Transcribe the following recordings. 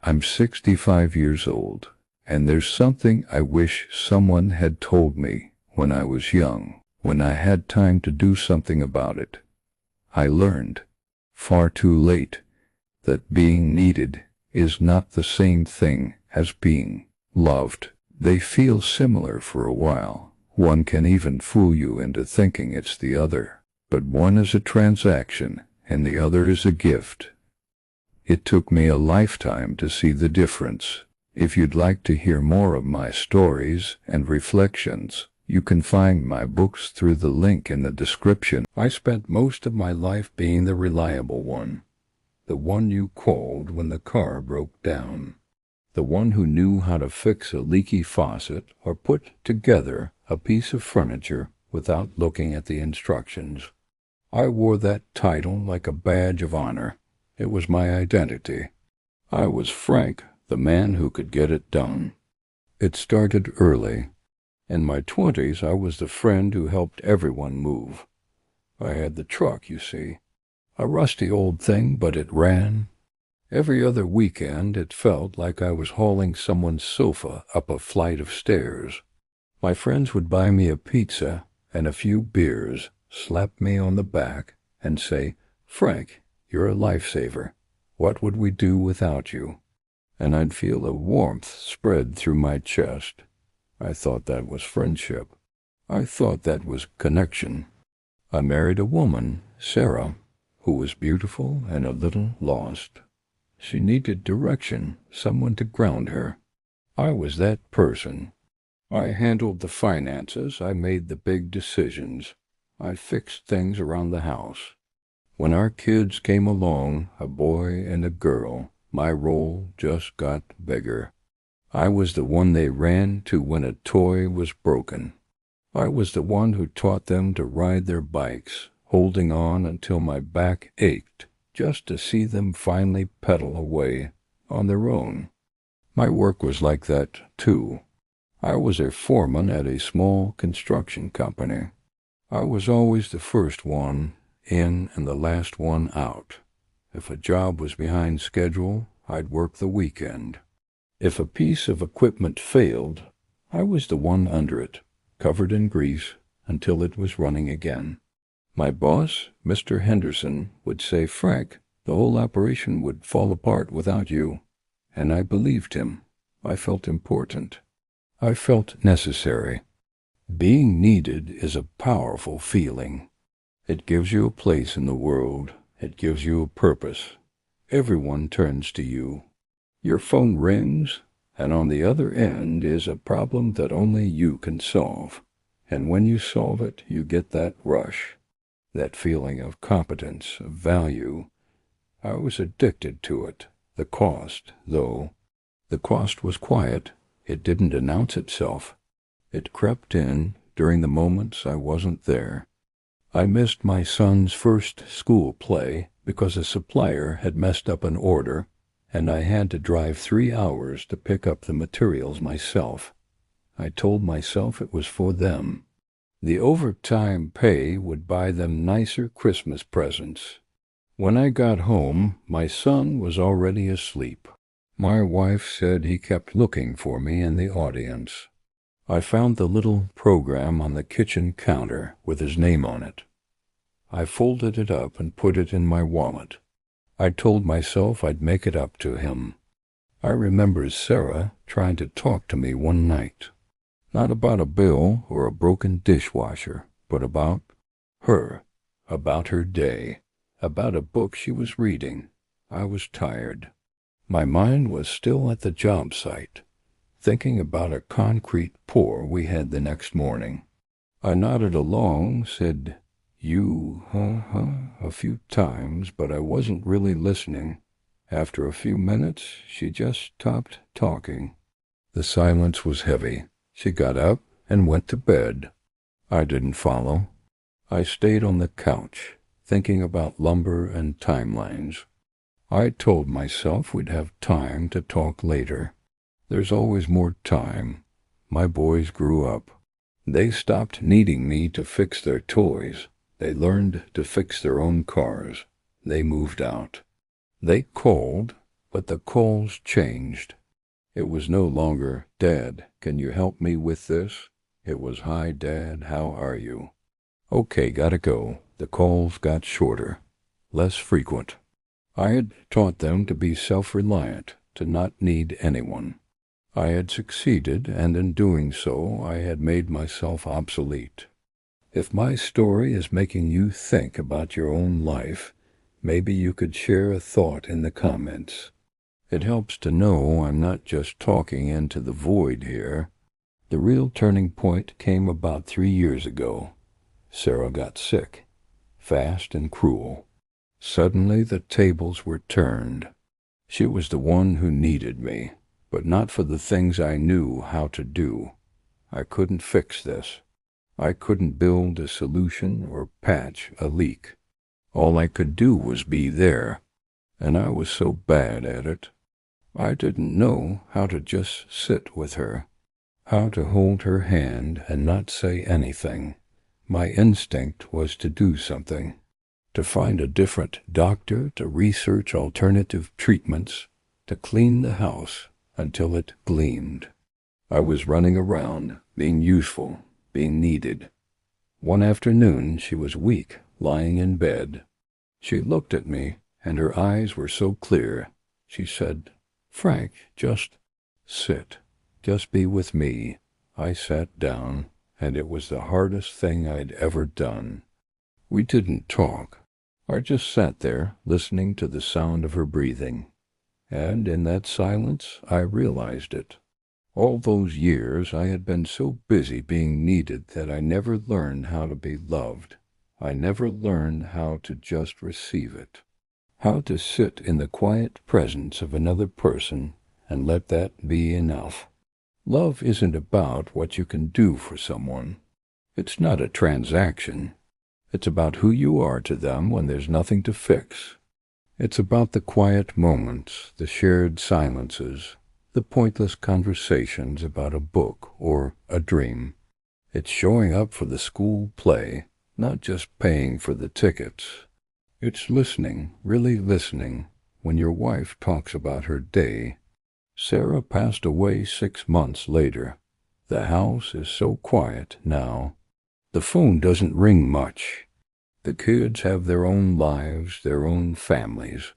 I'm 65 years old, and there's something I wish someone had told me when I was young, when I had time to do something about it. I learned, far too late, that being needed is not the same thing as being loved. They feel similar for a while. One can even fool you into thinking it's the other, but one is a transaction and the other is a gift. It took me a lifetime to see the difference. If you'd like to hear more of my stories and reflections, you can find my books through the link in the description. I spent most of my life being the reliable one, the one you called when the car broke down, the one who knew how to fix a leaky faucet or put together a piece of furniture without looking at the instructions. I wore that title like a badge of honor. It was my identity. I was Frank, the man who could get it done. It started early. In my 20s, I was the friend who helped everyone move. I had the truck, you see. A rusty old thing, but it ran. Every other weekend, it felt like I was hauling someone's sofa up a flight of stairs. My friends would buy me a pizza and a few beers, slap me on the back, and say, "Frank, you're a lifesaver. What would we do without you?" And I'd feel a warmth spread through my chest. I thought that was friendship. I thought that was connection. I married a woman, Sarah, who was beautiful and a little lost. She needed direction, someone to ground her. I was that person. I handled the finances. I made the big decisions. I fixed things around the house. When our kids came along, a boy and a girl, my role just got bigger. I was the one they ran to when a toy was broken. I was the one who taught them to ride their bikes, holding on until my back ached just to see them finally pedal away on their own. My work was like that, too. I was a foreman at a small construction company. I was always the first one in and the last one out. If a job was behind schedule, I'd work the weekend. If a piece of equipment failed, I was the one under it, covered in grease, until it was running again. My boss, Mr. Henderson, would say, "Frank, the whole operation would fall apart without you." And I believed him. I felt important. I felt necessary. Being needed is a powerful feeling. It gives you a place in the world. It gives you a purpose. Everyone turns to you. Your phone rings, and on the other end is a problem that only you can solve. And when you solve it, you get that rush, that feeling of competence, of value. I was addicted to it. The cost, though. The cost was quiet. It didn't announce itself. It crept in during the moments I wasn't there. I missed my son's first school play because a supplier had messed up an order, and I had to drive 3 hours to pick up the materials myself. I told myself it was for them. The overtime pay would buy them nicer Christmas presents. When I got home, my son was already asleep. My wife said he kept looking for me in the audience. I found the little program on the kitchen counter with his name on it. I folded it up and put it in my wallet. I told myself I'd make it up to him. I remember Sarah trying to talk to me one night. Not about a bill or a broken dishwasher, but about her, about her day, about a book she was reading. I was tired. My mind was still at the job site, thinking about a concrete pour we had the next morning. I nodded along, said, "You, a few times, but I wasn't really listening. After a few minutes, she just stopped talking. The silence was heavy. She got up and went to bed. I didn't follow. I stayed on the couch, thinking about lumber and timelines. I told myself we'd have time to talk later. There's always more time. My boys grew up. They stopped needing me to fix their toys. They learned to fix their own cars. They moved out. They called, But the calls changed. It was no longer, "Dad, can you help me with this?" It was, "Hi, Dad, how are you?" "Okay, gotta go." The calls got shorter, less frequent. I had taught them to be self-reliant, to not need anyone. I had succeeded, and in doing so, I had made myself obsolete. If my story is making you think about your own life, maybe you could share a thought in the comments. It helps to know I'm not just talking into the void here. The real turning point came about 3 years ago. Sarah got sick, fast and cruel. Suddenly the tables were turned. She was the one who needed me, but not for the things I knew how to do. I couldn't fix this. I couldn't build a solution or patch a leak. All I could do was be there, and I was so bad at it. I didn't know how to just sit with her, how to hold her hand and not say anything. My instinct was to do something, to find a different doctor, to research alternative treatments, to clean the house until it gleamed. I was running around, being useful, being needed. One afternoon she was weak, lying in bed. She looked at me, and her eyes were so clear. She said, "Frank, just sit. Just be with me." I sat down, and it was the hardest thing I'd ever done. We didn't talk. I just sat there, listening to the sound of her breathing. And in that silence, I realized it. All those years I had been so busy being needed that I never learned how to be loved. I never learned how to just receive it. How to sit in the quiet presence of another person and let that be enough. Love isn't about what you can do for someone. It's not a transaction. It's about who you are to them when there's nothing to fix. It's about the quiet moments, the shared silences, the pointless conversations about a book or a dream. It's showing up for the school play, not just paying for the tickets. It's listening, really listening, when your wife talks about her day. Sarah passed away 6 months later. The house is so quiet now. The phone doesn't ring much. The kids have their own lives, their own families.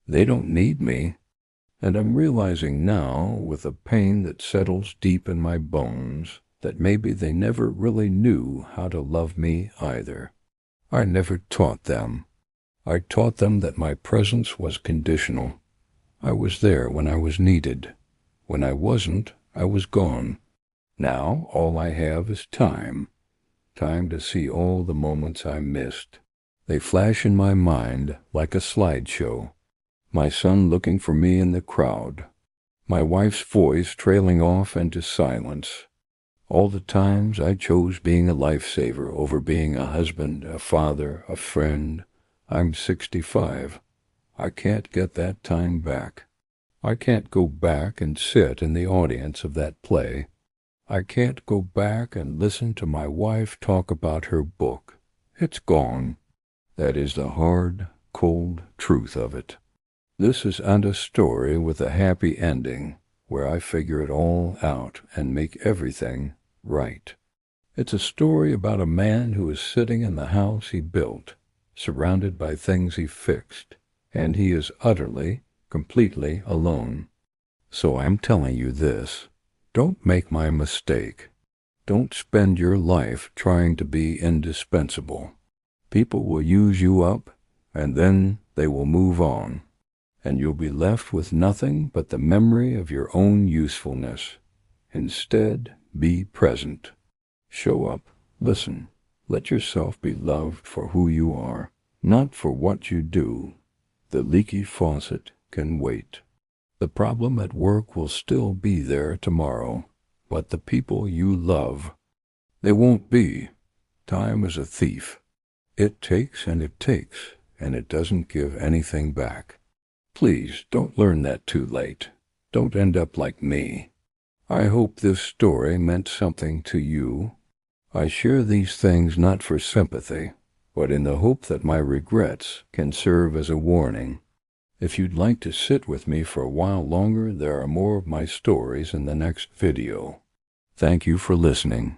They don't need me. And I'm realizing now, with a pain that settles deep in my bones, that maybe they never really knew how to love me either. I never taught them. I taught them that my presence was conditional. I was there when I was needed. When I wasn't, I was gone. Now all I have is time. Time to see all the moments I missed. They flash in my mind like a slideshow. My son looking for me in the crowd. My wife's voice trailing off into silence. All the times I chose being a lifesaver over being a husband, a father, a friend. I'm 65. I can't get that time back. I can't go back and sit in the audience of that play. I can't go back and listen to my wife talk about her book. It's gone. That is the hard, cold truth of it. This isn't a story with a happy ending, where I figure it all out and make everything right. It's a story about a man who is sitting in the house he built, surrounded by things he fixed, and he is utterly, completely alone. So I'm telling you this. Don't make my mistake. Don't spend your life trying to be indispensable. People will use you up, and then they will move on, and you'll be left with nothing but the memory of your own usefulness. Instead, be present. Show up, listen, let yourself be loved for who you are, not for what you do. The leaky faucet can wait. The problem at work will still be there tomorrow, but the people you love, they won't be. Time is a thief. It takes and it takes, and it doesn't give anything back. Please don't learn that too late. Don't end up like me. I hope this story meant something to you. I share these things not for sympathy, but in the hope that my regrets can serve as a warning. If you'd like to sit with me for a while longer, there are more of my stories in the next video. Thank you for listening.